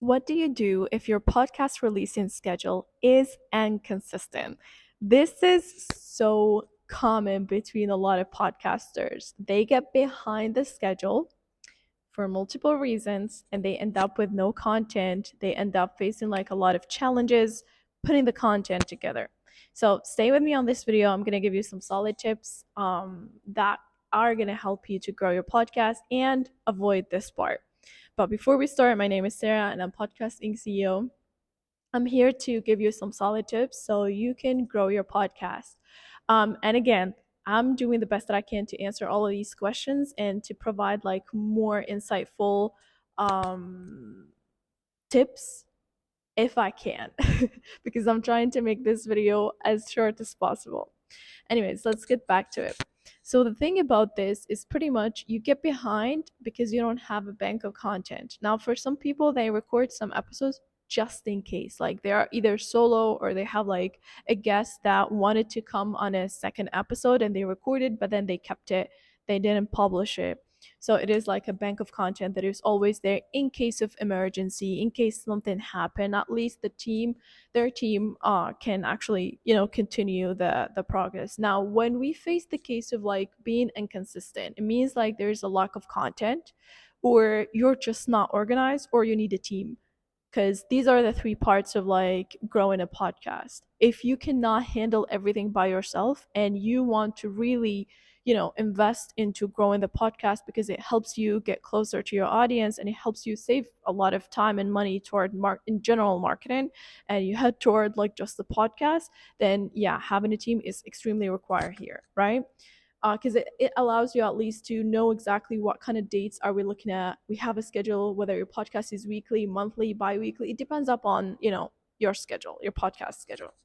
What do you do if your podcast releasing schedule is inconsistent? This is so common between a lot of podcasters. They get behind the schedule for multiple reasons and they end up with no content. They end up facing like a lot of challenges putting the content together. So stay with me on this video. I'm going to give you some solid tips that are going to help you to grow your podcast and avoid this part. But before we start, my name is Sarah and I'm Podcasting CEO. I'm here to give you some solid tips so you can grow your podcast. And again, I'm doing the best that I can to answer all of these questions and to provide like more insightful um, tips if I can, because I'm trying to make this video as short as possible. Anyways, let's get back to it. So the thing about this is pretty much you get behind because you don't have a bank of content. Now, for some people, they record some episodes just in case. Like they are either solo or they have like a guest that wanted to come on a second episode and they recorded, but then they kept it. They didn't publish it. So it is like a bank of content that is always there in case of emergency, in case something happened. At least their team can actually continue the progress. Now when we face the case of like being inconsistent, it means like there's a lack of content, or you're just not organized, or you need a team, because these are the three parts of like growing a podcast. If you cannot handle everything by yourself and you want to really invest into growing the podcast because it helps you get closer to your audience and it helps you save a lot of time and money toward in general marketing, and you head toward like just the podcast, then yeah, having a team is extremely required here, right? Because it allows you at least to know exactly what kind of dates are we looking at. We have a schedule, whether your podcast is weekly, monthly, bi-weekly. It depends upon your schedule, your podcast schedule.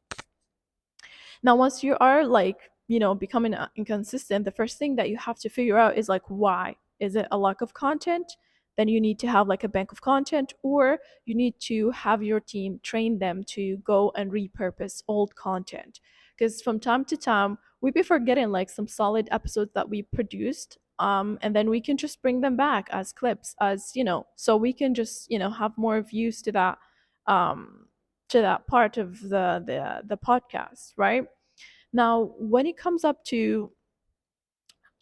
Now once you are like becoming inconsistent, the first thing that you have to figure out is like, why is it a lack of content? Then you need to have like a bank of content, or you need to have your team train them to go and repurpose old content, because from time to time we be forgetting like some solid episodes that we produced, and then we can just bring them back as clips, as so we can just have more views um to that part of the podcast, right? Now when it comes up to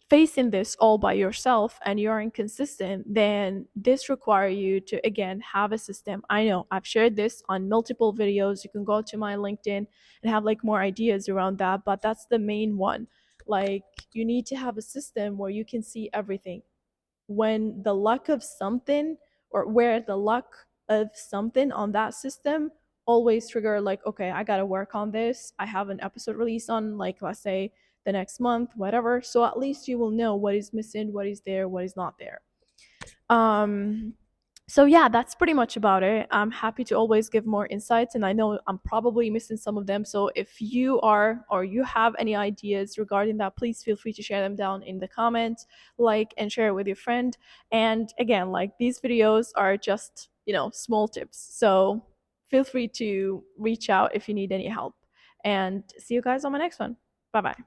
facing this all by yourself and you're inconsistent, then this require you to again have a system. I know I've shared this on multiple videos. You can go to my LinkedIn and have like more ideas around that, but that's the main one. Like, you need to have a system where you can see everything. When the luck of something, or where the luck of something on that system always trigger like, okay, I gotta work on this. I have an episode released on, like, let's say the next month, whatever. So at least you will know what is missing, what is there, what is not there. um so yeah, that's pretty much about it. I'm happy to always give more insights, and I know I'm probably missing some of them. So if you are, or you have any ideas regarding that, please feel free to share them down in the comments, like and share it with your friend. And again, like, these videos are just small tips, so feel free to reach out if you need any help. And see you guys on my next one. Bye bye.